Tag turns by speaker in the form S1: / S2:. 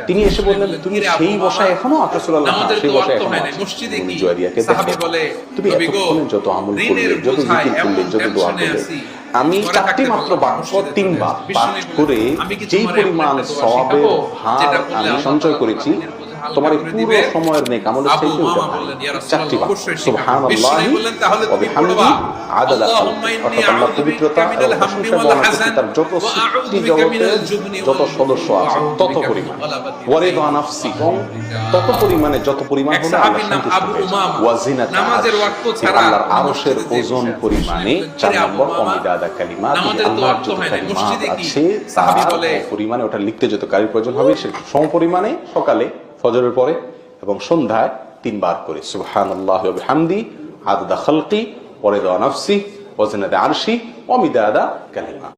S1: তিনি এসে বললেন, তুমি সেই বসায় এখনো? সেই বসায় তুমি এতক্ষণে যত আমল করলে, যত জিকির করলে, যত দোয়া করলে, আমি 4টি মাত্র বাক্য 3 বার পাঠ করে যেই পরিমাণ সওয়াবের ভার আমি সঞ্চয় করেছি, তোমার পুরো সময়ের নেক আমলের চাইতে ওটা ভালো। 4টি বার সুবহানাল্লাহি ওয়া বিহামদিহি আদাদা খালকি, অর্থাৎ আল্লাহর পবিত্রতা এবং প্রশংসা বর্ণনা করতে তার যত সৃষ্টি জগতের যত সদস্য আছে তত পরিমাণ, ওয়া রিদা নাফসি, তত পরিমাণে যত পরিমাণ হলো আল্লাহ সন্তুষ্ট হয়েছে, ওয়া জিনাতা আরশি, আল্লাহর আরশের ওজন পরিমাণে। 4 নম্বর অমিদাদা কালিমাত, আল্লাহর যত কালিমাত আছে তার পরিমাণে, ওটা লিখতে যত কারির প্রয়োজন হবে সে সম পরিমাণে সকালে ফজরের পরে এবং সন্ধ্যায় 3 বার করে সুবহানাল্লাহি ওয়া বিহামদিহি আদাদা খালকি ওয়া রিদা নাফসি ওয়া জিনাতা আরশি ওয়া মিদাদা কালিমাত।